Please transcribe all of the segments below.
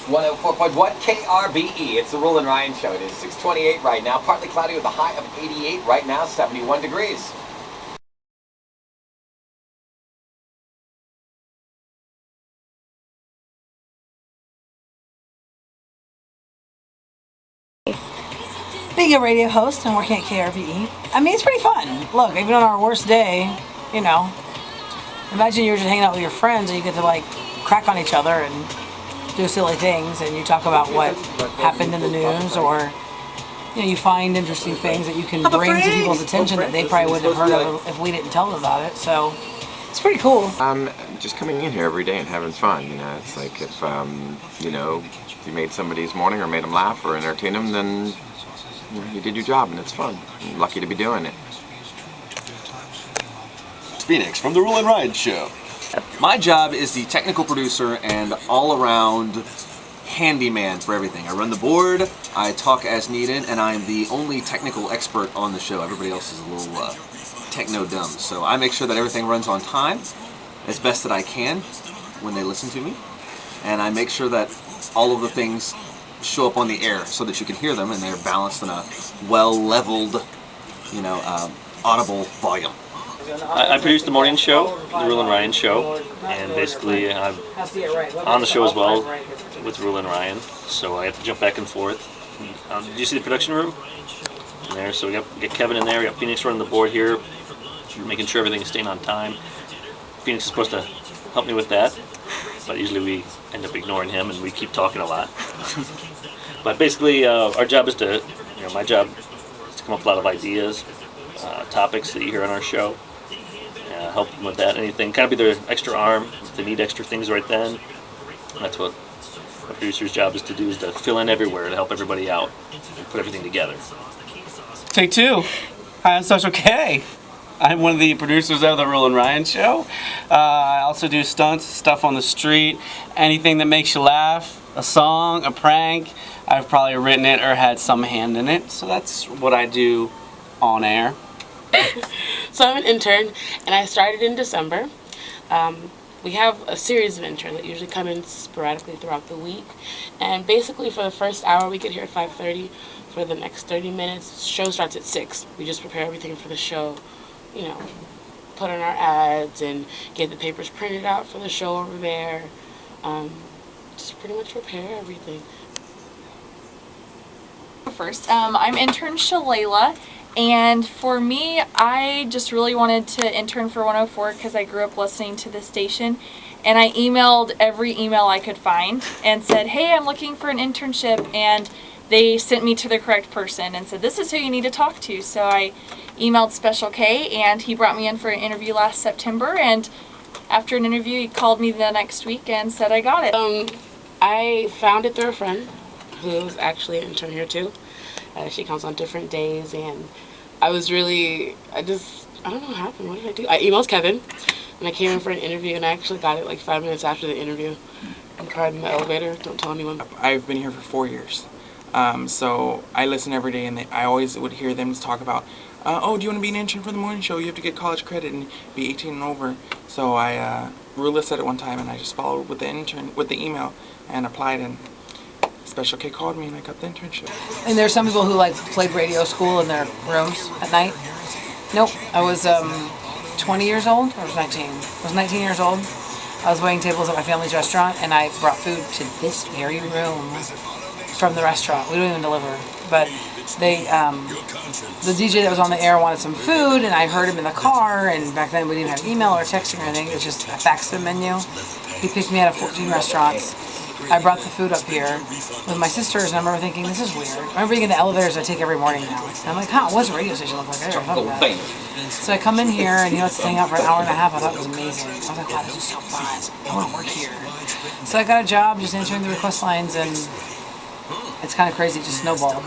104.1 KRBE. It's the Rule and Ryan Show. It is 6:28 right now. Partly cloudy with a high of 88 right now, 71 degrees. Being a radio host and working at KRBE, I mean, it's pretty fun. Look, even on our worst day, you know, imagine you're just hanging out with your friends and you get to like crack on each other and do silly things, and you talk about what happened in the news, or you know, you find interesting things that you can bring to people's attention that they probably wouldn't have heard of if we didn't tell them about it. So it's pretty cool. Just coming in here every day and having fun. You know, it's like if you know, if you made somebody's morning or made them laugh or entertain them, then you know, you did your job and it's fun. I'm lucky to be doing it. It's Phoenix from the Rule and Ryan Show. My job is the technical producer and all-around handyman for everything. I run the board, I talk as needed, and I'm the only technical expert on the show. Everybody else is a little techno-dumb. So I make sure that everything runs on time as best that I can when they listen to me. And I make sure that all of the things show up on the air so that you can hear them and they're balanced in a well-leveled, you know, audible volume. I produce the morning show, the Rule and Ryan Show, and basically I'm on the show as well with Rule and Ryan, so I have to jump back and forth. Did you see the production room? In there, so we got Kevin in there, we got Phoenix running the board here, making sure everything is staying on time. Phoenix is supposed to help me with that, but usually we end up ignoring him and we keep talking a lot. But basically our job is to, you know, my job is to come up with a lot of ideas, topics that you hear on our show, help them with that, anything, kind of be their extra arm if they need extra things right then. And that's what a producer's job is to do, is to fill in everywhere to help everybody out and put everything together. Take two. Hi, I'm Special K. I'm one of the producers of the Rule and Ryan Show. I also do stunts, stuff on the street, anything that makes you laugh, a song, a prank. I've probably written it or had some hand in it, so that's what I do on air. So I'm an intern, and I started in December. We have a series of interns that usually come in sporadically throughout the week, and basically for the first hour we get here at 5:30. For the next 30 minutes, the show starts at 6. We just prepare everything for the show, you know, put in our ads and get the papers printed out for the show over there. Just pretty much prepare everything. First, I'm intern Shalala, and for me, I just really wanted to intern for 104 because I grew up listening to the station, and I emailed every email I could find and said, hey, I'm looking for an internship, and they sent me to the correct person and said, this is who you need to talk to. So I emailed Special K, and he brought me in for an interview last September, and after an interview he called me the next week and said I got it. I found it through a friend who's actually an intern here too. She comes on different days, and I don't know what happened. What did I do? I emailed Kevin, and I came in for an interview, and I actually got it like 5 minutes after the interview. I'm cried in the elevator. Don't tell anyone. I've been here for 4 years. So I listen every day, and I always would hear them talk about, oh, do you want to be an intern for the morning show? You have to get college credit and be 18 and over. So I Rula said it one time, and I just followed with the email and applied, and Special K called me and I got the internship. And there's some people who like played radio school in their rooms at night. Nope, I was 20 years old, or I was 19. I was 19 years old. I was waiting tables at my family's restaurant, and I brought food to this very room from the restaurant. We don't even deliver, but they, the DJ that was on the air wanted some food, and I heard him in the car, and back then we didn't have email or texting or anything. It was just a fax menu. He picked me out of 14 restaurants. I brought the food up here with my sisters, and I remember thinking, this is weird. I remember being in the elevators I take every morning now. And I'm like, huh, what's a radio station look like? I never thought of that. So I come in here, and he lets us hang out for an hour and a half. I thought it was amazing. I was like, wow, this is so fun. I want to work here. So I got a job just answering the request lines, and it's kind of crazy, just snowballed.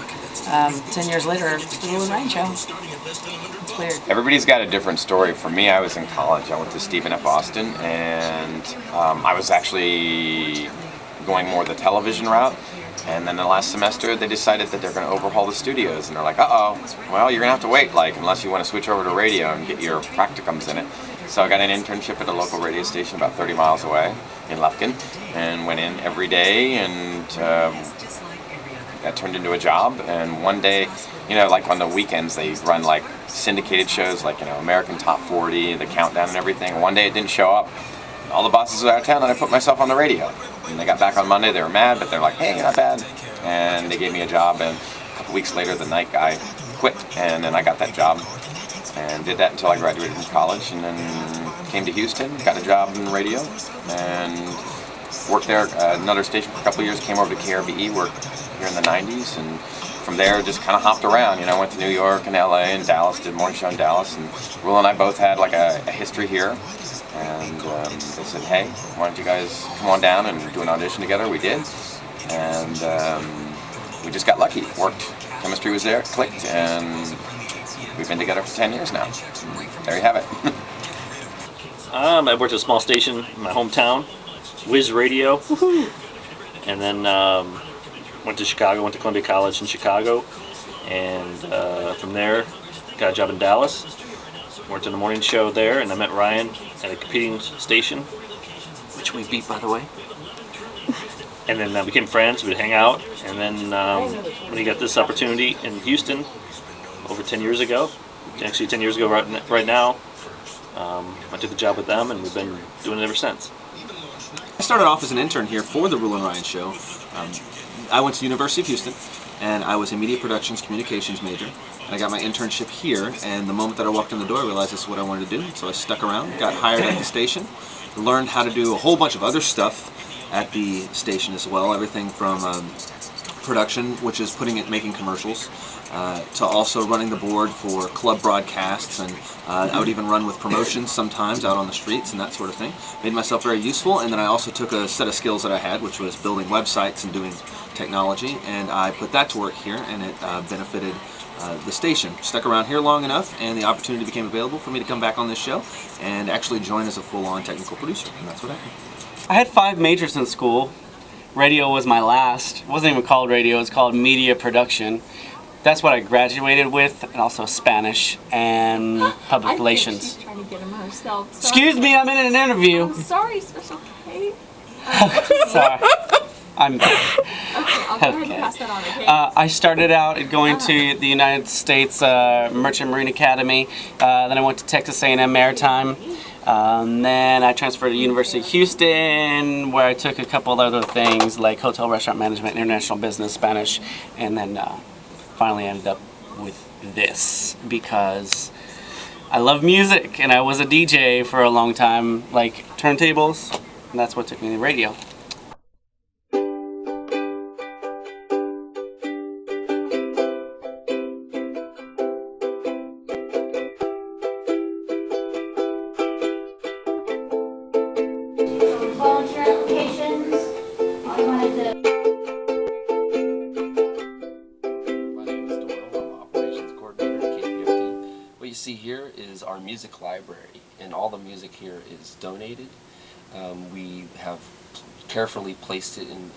10 years later, it's the Rule and Ryan Show. It's weird. Everybody's got a different story. For me, I was in college. I went to Stephen F. Austin, and I was actually going more the television route. And then the last semester, they decided that they're going to overhaul the studios, and they're like, uh-oh, well, you're going to have to wait, like, unless you want to switch over to radio and get your practicums in it. So I got an internship at a local radio station about 30 miles away in Lufkin, and went in every day, and that turned into a job. And one day, you know, like on the weekends, they run like syndicated shows, like, you know, American Top 40, the Countdown and everything. One day it didn't show up. All the bosses were out of town, and I put myself on the radio. And they got back on Monday, they were mad, but they're like, hey, not bad. And they gave me a job, and a couple weeks later, the night guy quit, and then I got that job. And did that until I graduated from college, and then came to Houston, got a job in radio, and worked there another station for a couple of years, came over to KRBE, worked here in the 90s, and from there just kind of hopped around. You know, went to New York and LA and Dallas, did a morning show in Dallas, and Will and I both had like a history here. And they said, hey, why don't you guys come on down and do an audition together? We did. And we just got lucky. Worked. Chemistry was there, clicked, and we've been together for 10 years now. There you have it. I worked at a small station in my hometown, Wiz Radio. And then went to Chicago, went to Columbia College in Chicago. And from there, got a job in Dallas. Worked in the morning show there, and I met Ryan at a competing station, which we beat, by the way. And then became friends. We'd hang out, and then when he got this opportunity in Houston over 10 years ago, actually 10 years ago right now, I took the job with them, and we've been doing it ever since. I started off as an intern here for the Rule and Ryan show. I went to the University of Houston, and I was a media productions communications major. And I got my internship here, and the moment that I walked in the door, I realized this is what I wanted to do. So I stuck around, got hired at the station, learned how to do a whole bunch of other stuff at the station as well. Everything from production, which is making commercials, to also running the board for club broadcasts, and I would even run with promotions sometimes out on the streets and that sort of thing. Made myself very useful, and then I also took a set of skills that I had, which was building websites and doing technology, and I put that to work here, and it benefited the station. Stuck around here long enough, and the opportunity became available for me to come back on this show and actually join as a full-on technical producer, and that's what happened. I had 5 majors in school. Radio was my last. It wasn't even called radio, it was called media production. That's what I graduated with, and also Spanish and public relations. She's trying to get him herself. Excuse me, I'm in an interview. I'm sorry, Special K. Sorry. I'm Okay, I'll go ahead and pass that on, okay? I started out going to the United States Merchant Marine Academy. Then I went to Texas A&M Maritime. Then I transferred to University of Houston, where I took a couple of other things like hotel, restaurant management, international business, Spanish, and then finally ended up with this because I love music, and I was a DJ for a long time, like turntables, and that's what took me to radio. Volunteer applications. I wanted to. My name is Doyle. I'm Operations Coordinator at KPFT. What you see here is our music library, and all the music here is donated. We have carefully placed it in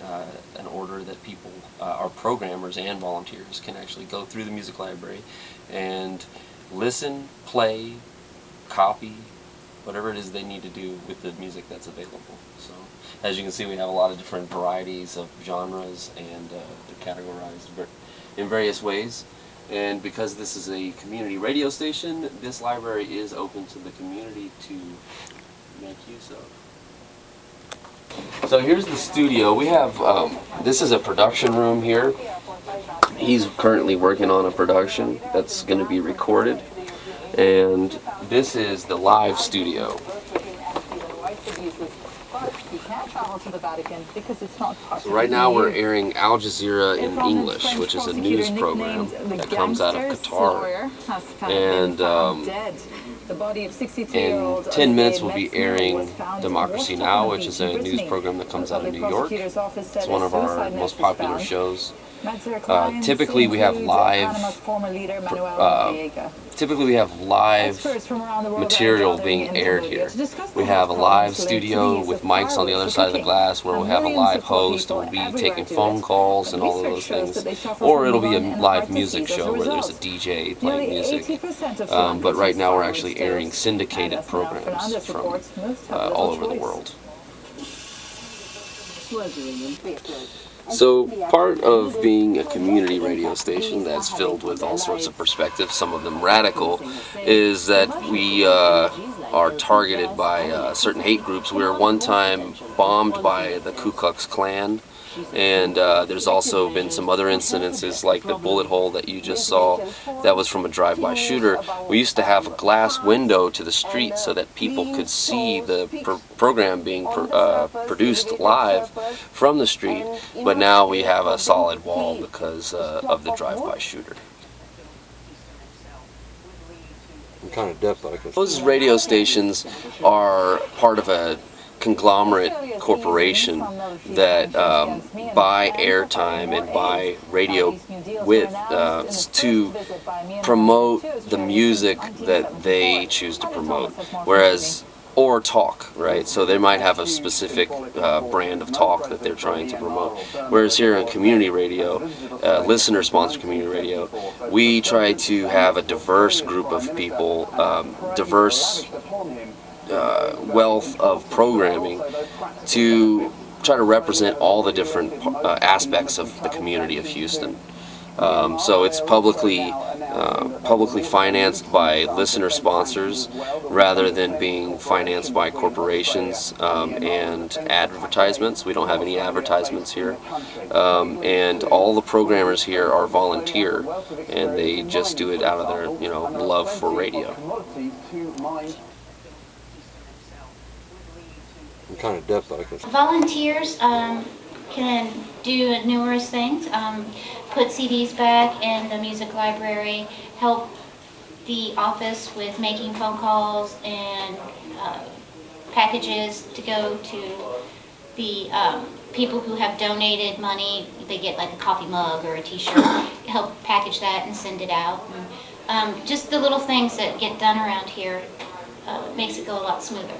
an order that people, our programmers and volunteers, can actually go through the music library and listen, play, copy, whatever it is they need to do with the music that's available. So, as you can see, we have a lot of different varieties of genres, and they're categorized in various ways. And because this is a community radio station, this library is open to the community to make use of. So here's the studio. We have, this is a production room here. He's currently working on a production that's going to be recorded. And this is the live studio. So right now we're airing Al Jazeera in English, which is a news program that comes out of Qatar. And in 10 minutes we'll be airing Democracy Now!, which is a news program that comes out of New York. It's one of our most popular shows. Typically we have live material being aired here. We have a live studio with mics on the other side of the glass where we'll have a live host and we'll be taking phone calls and all of those things. Or it'll be a live music show where there's a DJ playing music. But right now we're actually airing syndicated programs from all over the world. So part of being a community radio station that's filled with all sorts of perspectives, some of them radical, is that we are targeted by certain hate groups. We were one time bombed by the Ku Klux Klan, and there's also been some other incidences like the bullet hole that you just saw that was from a drive-by shooter. We used to have a glass window to the street so that people could see the program being produced live from the street, but now we have a solid wall because of the drive-by shooter. Kind of deaf, but I can... Those radio stations are part of a conglomerate corporation that buy airtime and buy radio width to promote the music that they choose to promote, or talk, right? So they might have a specific brand of talk that they're trying to promote. Whereas here on community radio, listener-sponsored community radio, we try to have a diverse group of people, diverse wealth of programming to try to represent all the different aspects of the community of Houston. So it's publicly financed by listener sponsors rather than being financed by corporations and advertisements. We don't have any advertisements here. And all the programmers here are volunteer, and they just do it out of their love for radio. I'm kind of deaf, but I can... Volunteers can do numerous things. Put CDs back in the music library, help the office with making phone calls and packages to go to the people who have donated money. They get like a coffee mug or a t-shirt, help package that and send it out. And, just the little things that get done around here makes it go a lot smoother.